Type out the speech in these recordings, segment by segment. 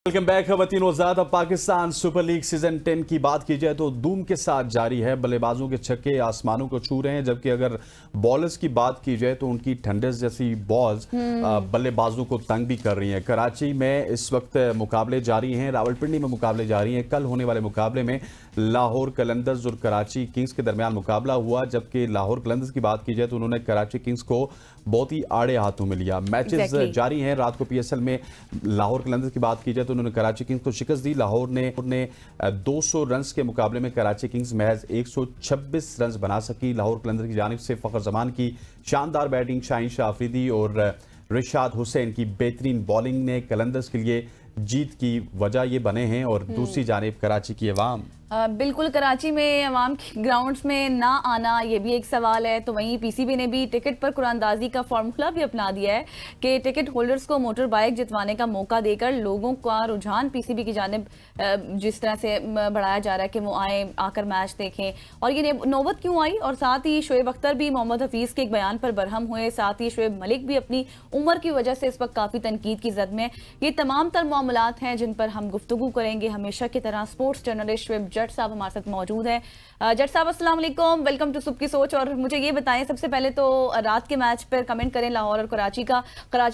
Welcome back खवतीन वज़ात। अब Pakistan super league season 10 की बात की जाए तो धूम के साथ जारी है। बल्लेबाजों के छक्के आसमानों को छू रहे हैं, जबकि अगर बॉलर्स की बात की जाए तो उनकी ठंडस जैसी बॉल्स बल्लेबाजों को तंग भी कर रही हैं। कराची में इस वक्त मुकाबले जारी हैं, रावलपिंडी में मुकाबले जारी हैं। कल होने वाले मुकाबले में लाहौर कलंदर्स और कराची किंग्स के दरमियान मुकाबला हुआ, जबकि लाहौर कलंदर्स की बात की जाए तो उन्होंने कराची किंग्स को बहुत ही आड़े हाथों में लिया। मैचेस जारी हैं। रात को पीएसएल में लाहौर कलंदर्स की बात की जाए तो उन्होंने कराची किंग्स को शिकस्त दी। लाहौर ने 200 रन के मुकाबले में कराची किंग्स महज 126 रन बना सकी। लाहौर कलंदर्स की जानिब से फखर जमान की शानदार बैटिंग, शाहीन शाह अफरीदी और रिशाद हुसैन की बेहतरीन बॉलिंग ने कलंदर्स के लिए जीत की वजह ये बने हैं। और दूसरी जानिब कराची की अवाम, बिल्कुल कराची में अवाम ग्राउंड्स में ना आना ये भी एक सवाल है। तो वहीं पीसीबी ने भी टिकट पर कुरानंदाजी का फार्मूला भी अपना दिया है कि टिकट होल्डर्स को मोटर बाइक जितवाने का मौका देकर लोगों का रुझान पीसीबी की जानिब जिस तरह से बढ़ाया जा रहा है कि वो आए, आकर मैच देखें। और ये नौबत क्यों आई? और साथ ही शोएब अख्तर भी मोहम्मद हफीज के एक बयान पर बरहम हुए। साथ ही शोएब मलिक भी अपनी उम्र की वजह से इस वक्त काफी तनकीद की जद में। ये तमाम तर मामलात हैं जिन पर हम गुफ्तगू करेंगे। हमेशा की तरह स्पोर्ट्स जर्नलिस्ट शोएब जट साहब हमारे साथ मौजूद है। जट साहब अस्सलाम वालेकुम, वेलकम टू सुबह की सोच। और मुझे ये बताएं, सबसे पहले तो रात के मैच पर कमेंट करें लाहौर और कराची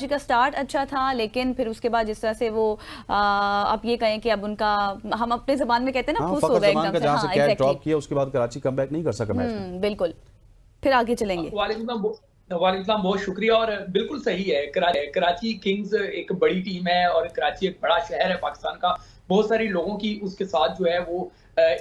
का स्टार्ट अच्छा था, लेकिन फिर उसके बाद जिस तरह से वो आप ये कहें कि अब उनका, हम अपने जबान में कहते हैं ना, खुश हो गए एकदम से। हाँ, ड्रॉप किया उसके बाद कराची कमबैक नहीं कर सका मैच में। बिल्कुल, फिर आगे चलेंगे। वालेकुम बहुत शुक्रिया। और बिल्कुल सही है, कराची किंग्स एक बड़ी टीम है और कराची एक बड़ा शहर है पाकिस्तान का। बहुत सारे लोगों की उसके साथ जो है वो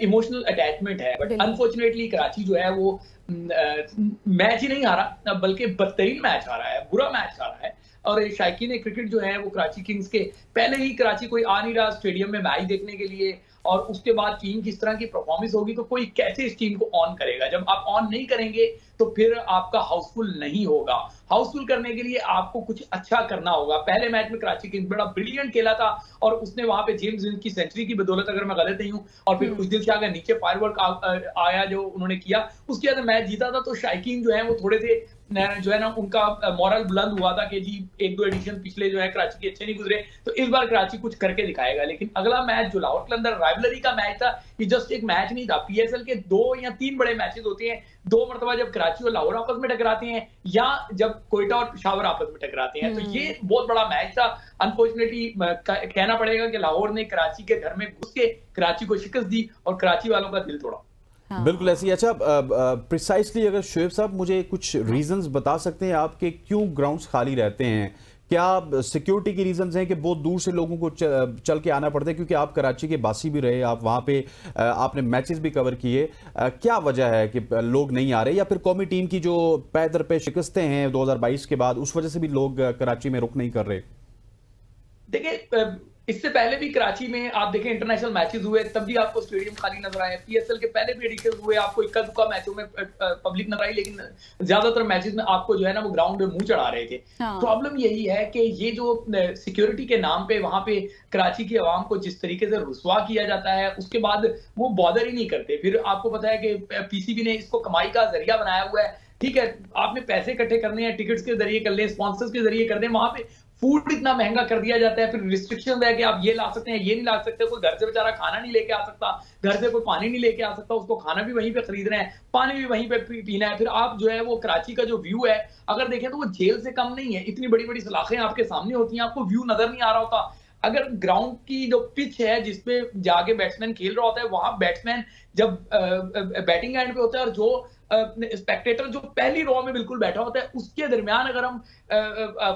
इमोशनल अटैचमेंट है। बट अनफॉर्चुनेटली कराची जो है वो मैच ही नहीं हारा, बल्कि बदतरीन मैच हारा है, बुरा मैच हारा है। और शायकीन क्रिकेट जो है वो कराची किंग्स के पहले ही कराची कोई आ नहीं रहा स्टेडियम में मैच देखने के लिए। और उसके बाद टीम किस तरह की परफॉर्मेंस होगी तो कोई कैसे इस टीम को ऑन करेगा। जब आप ऑन नहीं करेंगे तो फिर आपका हाउसफुल नहीं होगा। हाउसफुल करने के लिए आपको कुछ अच्छा करना होगा। पहले मैच में कराची किंग्स बड़ा ब्रिलियंट खेला था और उसने वहां पे जेम्स विंस की सेंचुरी की बदौलत, अगर मैं गलत नहीं हूं, और फिर कुछ दिन से आगे नीचे फायरवर्क आया जो उन्होंने किया, उसके बाद मैच जीता था। तो शायकीन जो है वो थोड़े से जो है ना, उनका मॉरल बुलंद हुआ था कि जी एक दो एडिशन पिछले जो है कराची के अच्छे नहीं गुजरे, तो इस बार कराची कुछ करके दिखाएगा। लेकिन अगला मैच जो लाहौर कलंदर राइवलरी का मैच था, ये जस्ट एक मैच नहीं था। पीएसएल के 2 या 3 बड़े मैचेस होते हैं, 2 मरतबा जब कराची और लाहौर आपस में टकराते हैं या जब कोयटा और पेशावर आपस में टकराते हैं। तो ये बहुत बड़ा मैच था। अनफॉर्चुनेटली कहना पड़ेगा कि लाहौर ने कराची के घर में घुस के कराची को शिकस्त दी और कराची वालों का दिल तोड़ा। हाँ। बिल्कुल ऐसी। अच्छा, प्रिसाइसली अगर शोएब साहब मुझे कुछ रीजंस बता सकते हैं आपके क्यों ग्राउंड्स खाली रहते हैं? क्या सिक्योरिटी की रीजंस हैं कि बहुत दूर से लोगों को चल के आना पड़ता है? क्योंकि आप कराची के बासी भी रहे, आप वहां पे आपने मैचेस भी कवर किए। क्या वजह है कि लोग नहीं आ रहे? या फिर कौमी टीम की जो पैदर पे शिकस्तें हैं 2022 के बाद, उस वजह से भी लोग कराची में रुक नहीं कर रहे? देखिए, इससे पहले भी कराची में आप देखें इंटरनेशनल मैचेस हुए, तब भी आपको स्टेडियम खाली नजर आए। पीएसएल के पहले भी एडिशन हुए, आपको इक्का दुक्का मैचों में पब्लिक नजर आई, लेकिन ज्यादातर मैचेस में आपको जो है ना वो ग्राउंड में मुंह चढ़ा रहे थे। प्रॉब्लम यही है कि ये जो सिक्योरिटी के नाम पे वहां पे कराची की आवाम को जिस तरीके से रुसवा किया जाता है, उसके बाद वो बॉदर ही नहीं करते। फिर आपको पता है कि पीसीबी ने इसको कमाई का जरिया बनाया हुआ है। ठीक है, आपने पैसे इकट्ठे करने हैं, टिकट्स के जरिए कर लें, स्पॉन्सर्स के जरिए कर दें, वहां पे फूड इतना महंगा कर दिया जाता है। फिर रिस्ट्रिक्शन है कि आप ये ला सकते हैं, ये नहीं ला सकते। कोई घर से बेचारा खाना नहीं लेके आ सकता, घर से कोई पानी नहीं लेके आ सकता, उसको खाना भी वहीं पे खरीद रहे हैं, पानी भी वहीं पे पीना है। फिर आप जो है वो कराची का जो व्यू है अगर देखें तो वो जेल से कम नहीं है। इतनी बड़ी बड़ी सलाखें आपके सामने होती हैं, आपको व्यू नजर नहीं आ रहा होता। अगर ग्राउंड की जो पिच है जिसपे जाके बैट्समैन खेल रहा होता है, वहां बैट्समैन जब बैटिंग एंड पे होता है और जो स्पेक्टेटर जो पहली रो में बिल्कुल बैठा होता है, उसके दरमियान अगर हम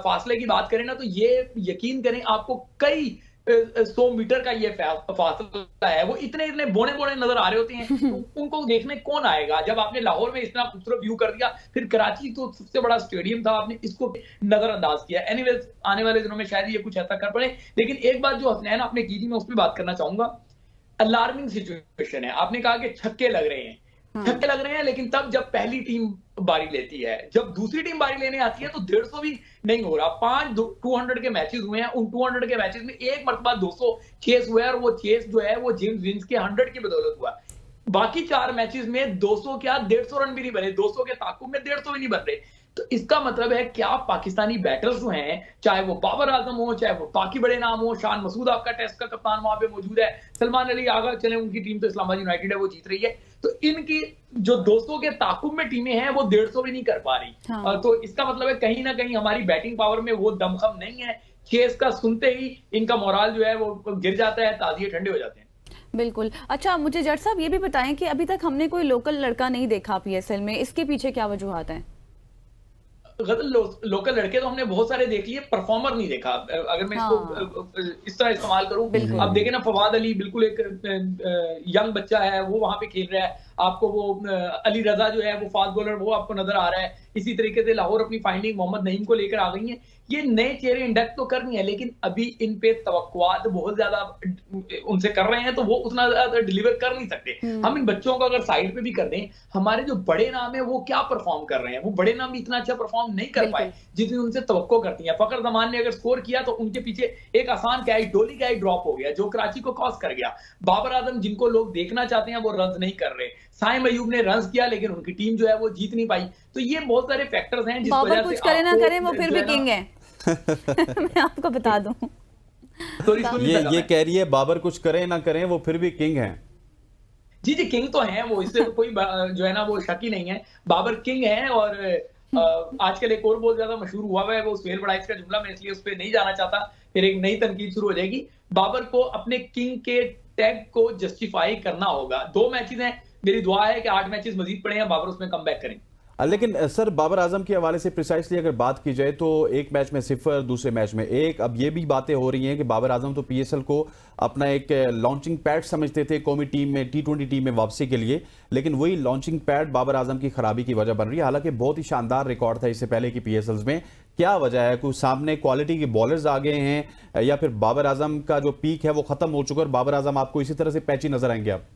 फासले की बात करें ना, तो ये यकीन करें आपको कई 100 मीटर का ये फासला है। वो इतने इतने बोने बोने नजर आ रहे होते हैं। तो उनको देखने कौन आएगा? जब आपने लाहौर में इतना खूबसूरत व्यू कर दिया, फिर कराची तो सबसे बड़ा स्टेडियम था, आपने इसको नजरअंदाज किया। एनीवेज, आने वाले दिनों में शायद ये कुछ ऐसा कर पड़े। लेकिन एक बात जो हसनैन आपने की थी, मैं उस पर बात करना चाहूंगा। अलार्मिंग सिचुएशन है। आपने कहा कि छक्के लग रहे हैं, छक्के लग रहे हैं, लेकिन तब जब पहली टीम बारी लेती है, जब दूसरी टीम बारी लेने आती है तो 150 भी नहीं हो रहा। 5 200 के मैचेस हुए हैं, उन 200 के मैचेस में एक मरतबा 200 चेस हुआ है और वो चेस जो है वो जेम्स विंस के 100 की बदौलत हुआ। बाकी 4 मैचेस में 200 क्या 150 रन भी नहीं बने, 200 के ताकुब में 150 भी नहीं बन रहे। तो इसका मतलब है क्या पाकिस्तानी बैटर्स जो हैं, चाहे वो बाबर आजम हो, चाहे वो बाकी बड़े नाम हो, शान मसूद आपका टेस्ट का कप्तान वहां पे मौजूद है, सलमान अली आगा चले, उनकी टीम तो इस्लामाबाद यूनाइटेड है, वो जीत रही है। तो इनकी जो 200 के ताकुब में टीमें हैं वो 150 भी नहीं कर पा रही। हाँ। तो इसका मतलब है कहीं ना कहीं हमारी बैटिंग पावर में वो दमखम नहीं है। चेस का सुनते ही इनका मोराल जो है वो गिर जाता है, ताजिए ठंडे हो जाते हैं। बिल्कुल। अच्छा, मुझे जट साहब ये भी बताएं कि अभी तक हमने कोई लोकल लड़का नहीं देखा पीएसएल में, इसके पीछे क्या वजूहात हैं? लोकल लड़के तो हमने बहुत सारे देख लिए, परफॉर्मर नहीं देखा। अगर मैं इसको इस तरह इस्तेमाल करूं, अब देखें ना, फवाद अली बिल्कुल एक यंग बच्चा है, वो वहां पे खेल रहा है। आपको वो अली रजा जो है वो फास्ट बॉलर, वो आपको नजर आ रहा है। इसी तरीके से लाहौर अपनी फाइंडिंग मोहम्मद नईम को लेकर आ गई है। ये नए चेहरे इंडक्ट तो करनी है, लेकिन अभी इन पे तवक्कुआत बहुत ज्यादा उनसे कर रहे हैं, तो वो उतना ज्यादा डिलीवर कर नहीं सकते। हम इन बच्चों को अगर साइड पे भी कर दें, हमारे जो बड़े नाम है वो क्या परफॉर्म कर रहे हैं, वो बड़े नाम भी इतना अच्छा परफॉर्म नहीं कर पाए जितनी उनसे तवक्को करती है। फखर जमान ने अगर स्कोर किया तो उनके पीछे एक आसान कैच, डोली कैच ड्रॉप हो गया जो कराची को कॉस्ट कर गया। बाबर आजम जिनको लोग देखना चाहते हैं वो रन नहीं कर रहे। साइम अयूब ने रन किया लेकिन उनकी टीम जो है वो जीत नहीं पाई। तो ये बहुत सारे फैक्टर्स हैं जिस वजह से कुछ करे ना करे वो फिर भी किंग है। मैं आपको बता दूं। तो ये कह रही है बाबर कुछ करें ना करें वो फिर भी किंग हैं। जी जी, किंग तो हैं वो, इससे तो कोई जो है ना वो शक ही नहीं है। बाबर किंग है। और आजकल एक और बहुत ज्यादा मशहूर हुआ है वो सुहेल बड़ाइच का जुमला, मैं इसलिए उस पर नहीं जाना चाहता, फिर एक नई तनकीद शुरू हो जाएगी। बाबर को अपने किंग के टैग को जस्टिफाई करना होगा। 2 मैचेस हैं, मेरी दुआ है कि 8 मैचेस मजीद पड़े हैं, बाबर उसमें कमबैक करें। लेकिन सर बाबर आजम के हवाले से प्रिसाइसली अगर बात की जाए तो एक मैच में 0, दूसरे मैच में 1। अब ये भी बातें हो रही हैं कि बाबर आजम तो पीएसएल को अपना एक लॉन्चिंग पैड समझते थे कौमी टीम में, T20 टीम में वापसी के लिए, लेकिन वही लॉन्चिंग पैड बाबर आजम की खराबी की वजह बन रही है। हालांकि बहुत ही शानदार रिकॉर्ड था इससे पहले की पीएसएल्स में। क्या वजह है? कुछ सामने क्वालिटी के बॉलर्स आ गए हैं या फिर बाबर आजम का जो पीक है वो खत्म हो चुका है और बाबर आजम आपको इसी तरह से पैची नजर आएंगे आप?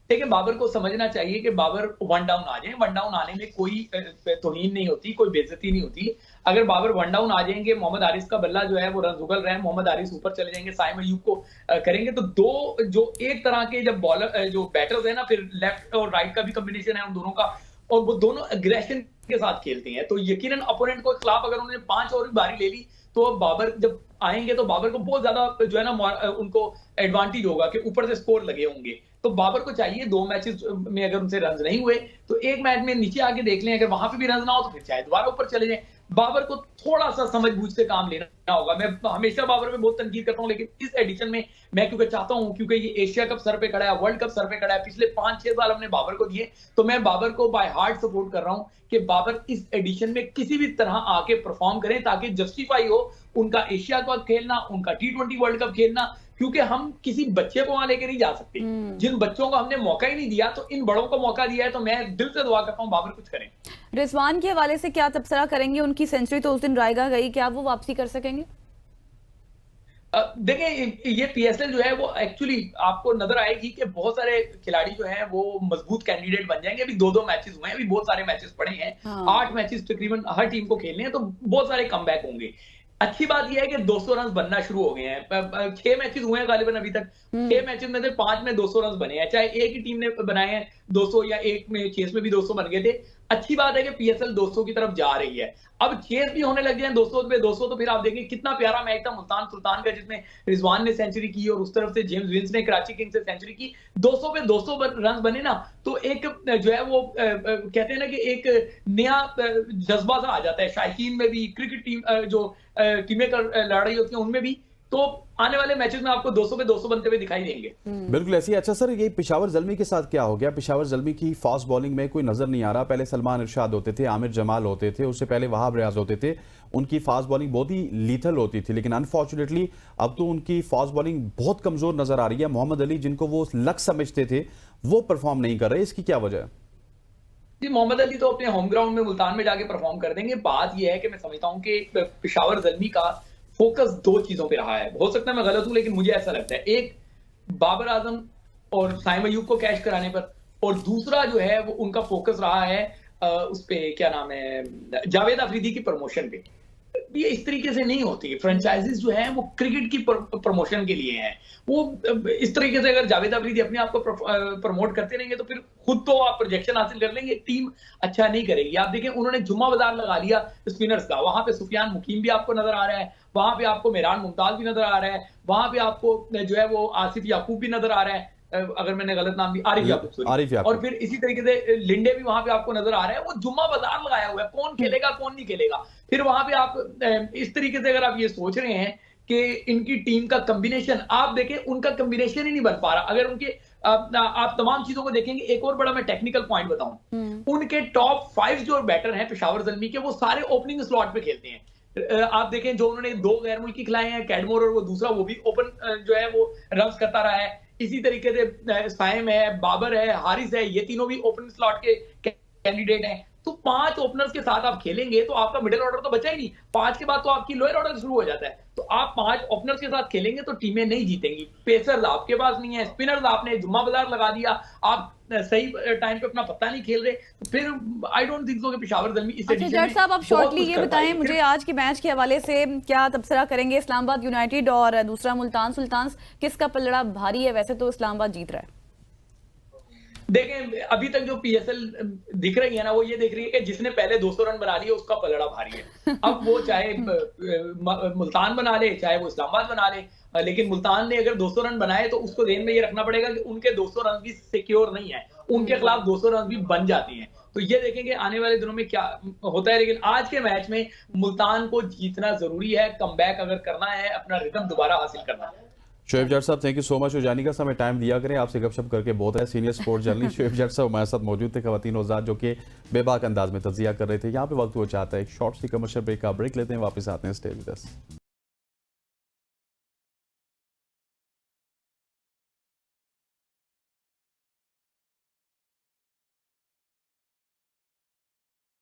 देखिए, बाबर को समझना चाहिए कि बाबर 1 डाउन आ जाए, 1 डाउन आने में कोई तौहीन नहीं होती, कोई बेइज्जती नहीं होती। अगर बाबर 1 डाउन आ जाएंगे, मोहम्मद हारिस का बल्ला जो है वो रन उगल रहा है, मोहम्मद हारिस ऊपर चले जाएंगे, साइम अयूब को करेंगे, तो दो जो एक तरह के जब बॉलर जो बैटर्स है ना, फिर लेफ्ट और राइट का भी कॉम्बिनेशन है उन दोनों का, और वो दोनों एग्रेशन के साथ खेलते हैं, तो यकीनन अपोनेंट को खिलाफ अगर उन्होंने 5 और भी बारी ले ली तो बाबर जब आएंगे तो बाबर को बहुत ज्यादा जो है ना उनको एडवांटेज होगा कि ऊपर से स्कोर लगे होंगे। तो बाबर को चाहिए 2 मैचेस में अगर उनसे रन नहीं हुए तो एक मैच में नीचे आके देख लें, अगर वहां पे भी रन ना हो तो फिर चाहे दोबारा ऊपर चले जाएं। बाबर को थोड़ा सा समझबूझ से काम लेना होगा। मैं हमेशा बाबर पे बहुत तनकीद करता हूं, लेकिन इस एडिशन में मैं क्योंकि चाहता हूं, क्योंकि ये एशिया कप सर पे खड़ा है, वर्ल्ड कप सर पे खड़ा है, पिछले 5-6 साल हमने बाबर को दिए, तो मैं बाबर को बाय हार्ट सपोर्ट कर रहा हूं कि बाबर इस एडिशन में किसी भी तरह आके परफॉर्म करें ताकि जस्टिफाई हो उनका एशिया कप खेलना, उनका T20 वर्ल्ड कप खेलना, क्योंकि हम किसी बच्चे को वहां लेकर नहीं जा सकते। जिन बच्चों को हमने मौका ही नहीं दिया तो इन बड़ों को मौका दिया है, तो मैं दिल से दुआ करता हूं बाबर कुछ करें। रिजवान के हवाले से क्या तबसरा करेंगे? उनकी सेंचुरी तो उस दिन रायगा गई, क्या वो वापसी कर सकेंगे? देखें, ये पीएसएल जो है वो एक्चुअली आपको नजर आएगी कि बहुत सारे खिलाड़ी जो हैं वो मजबूत कैंडिडेट बन जाएंगे। अभी 2-2 मैचेस हुए हैं, अभी बहुत सारे मैचेस पड़े हैं। 8 मैचेस तकरीबन हर टीम को खेलने हैं, तो बहुत सारे कमबैक होंगे। अच्छी बात यह है कि 200 रन बनना शुरू हो गए हैं। 6 मैचेस हुए हैं गालिबन अभी तक, 6 मैचेस में से 5 में 200 रन बने हैं, चाहे एक ही टीम ने बनाए हैं 200 या एक में चेस में भी 200 बन गए थे। अच्छी बात है कि पीएसएल 200 की तरफ जा रही है। अब चेस भी होने लग गए हैं 200 पे 200, तो फिर आप देखें कितना प्यारा मैच था मुल्तान सुल्तान का, जिसमें रिजवान ने सेंचुरी की और उस तरफ से जेम्स विंस ने कराची किंग्स से सेंचुरी की। 200 पे 200 रन बने ना, तो एक जो है वो कहते हैं ना कि एक नया जज्बा सा आ जाता है शायकीन में भी, क्रिकेट टीम जो टीमें लड़ रही होती हैं उनमें भी। तो आने वाले मैचेस में आपको 200 पे 200 बनते हुए दिखाई देंगे। बिल्कुल ऐसे ही। अच्छा सर, ये पेशावर जल्मी के साथ क्या हो गया? पेशावर जल्मी की फास्ट बॉलिंग में कोई नजर नहीं आ रहा। पहले सलमान इरशाद होते थे, आमिर जमाल होते थे, उससे पहले वहाब रियाज होते थे। उनकी फास्ट बॉलिंग बहुत ही लीथल होती थी, लेकिन अनफॉर्चुनेटली अब तो उनकी फास्ट बॉलिंग बहुत कमजोर नजर आ रही है। मोहम्मद अली जिनको वो लक समझते थे वो परफॉर्म नहीं कर रहे, इसकी क्या वजह है? जी, मोहम्मद अली तो अपने होम ग्राउंड में मुल्तान में जाके परफॉर्म कर देंगे। बात यह है कि मैं समझता हूं कि पेशावर जल्मी का फोकस 2 चीजों पे रहा है। हो सकता है मैं गलत हूं, लेकिन मुझे ऐसा लगता है, एक बाबर आजम और साइम अयूब को कैच कराने पर, और दूसरा जो है वो उनका फोकस रहा है उस पे क्या नाम है, जावेद अफरीदी की प्रमोशन पे। ये इस तरीके से नहीं होती। फ्रेंचाइजीज जो है वो क्रिकेट की प्रमोशन के लिए हैं। वो इस तरीके से अगर जावेद अफरीदी अपने आप को प्रमोट करते रहेंगे तो फिर खुद तो आप प्रोजेक्शन हासिल कर लेंगे, टीम अच्छा नहीं करेगी। आप देखें उन्होंने जुम्मा बाजार लगा लिया स्पिनर्स का, वहां पे सुफियान मुकीम भी आपको नजर आ रहा है, वहां पे आपको मेहरान मुमताज भी नजर आ रहा है, वहां पे आपको जो है वो आसिफ याकूब भी नजर आ रहा है, अगर मैंने गलत नाम दिया, आरिफ याकूब, सॉरी। और फिर इसी तरीके से लिंडे भी वहां पे आपको नजर आ रहा है। वो जुम्मा बाजार लगाया हुआ है, कौन खेलेगा कौन नहीं खेलेगा। फिर वहां पे आप इस तरीके से अगर आप ये सोच रहे हैं कि इनकी टीम का कॉम्बिनेशन, आप देखें उनका कॉम्बिनेशन ही नहीं बन पा रहा। अगर उनके आप तमाम चीजों को देखेंगे, एक और बड़ा मैं टेक्निकल पॉइंट बताऊं, उनके टॉप 5 जो बैटर हैं पेशावर ज़ल्मी के, वो सारे ओपनिंग स्लॉट पे खेलते हैं। आप देखें जो उन्होंने 2 गैर मुल्की खिलाए हैं, कैडमोर और वो दूसरा, वो भी ओपन जो है वो रन्स करता रहा है। इसी तरीके से साइम है, बाबर है, हारिस है, ये तीनों भी ओपन स्लॉट के कैंडिडेट हैं। तो 5 ओपनर्स के साथ आप खेलेंगे तो आपका मिडिल ऑर्डर तो बचा ही नहीं, 5 के बाद तो आपकी लोअर ऑर्डर शुरू हो जाता है। तो आप 5 ओपनर्स के साथ खेलेंगे तो टीमें नहीं जीतेंगी। पेसर्स आपके पास नहीं है, स्पिनर्स आपने जुम्मा बाजार लगा दिया, आप सही टाइम पे अपना पत्ता नहीं खेल रहे, तो फिर आई डोंट थिंक सो कि पेशावर ज़ल्मी इस अच्छा जज साहब, आप शॉर्टली ये बताएं मुझे, आज के मैच के हवाले से क्या तबसरा करेंगे? इस्लामाबाद यूनाइटेड और दूसरा मुल्तान सुल्तान्स, किसका पलड़ा भारी है? वैसे तो इस्लामाबाद जीत रहा है। देखें अभी तक जो पीएसएल दिख रही है ना, वो ये दिख रही है कि जिसने पहले 200 रन बना लिए उसका पलड़ा भारी है। अब वो चाहे मुल्तान बना ले, चाहे वो इस्लामाबाद बना ले, लेकिन मुल्तान ने अगर 200 रन बनाए तो उसको ध्यान में ये रखना पड़ेगा कि उनके 200 रन भी सिक्योर नहीं है, उनके खिलाफ 200 रन भी बन जाती हैं। तो ये देखेंगे आने वाले दिनों में क्या होता है। लेकिन आज के मैच में मुल्तान को जीतना जरूरी है, कमबैक अगर करना है, अपना रिदम दोबारा हासिल करना है। शोएब जट साहब, थैंक यू सो मच हो जाने का समय टाइम दिया करें। आपसे गपशप करके बहुत है। सीनियर स्पोर्ट्स जर्नलिस्ट शोएब जट साहब हमारे साथ मौजूद थे, खवातीन औजाद जो कि बेबाक अंदाज में तजिया कर रहे थे। यहाँ पे वक्त वो चाहता है एक शॉर्ट सी कमर्शियल ब्रेक का, ब्रेक लेते हैं, वापस आते हैं। Stay with us.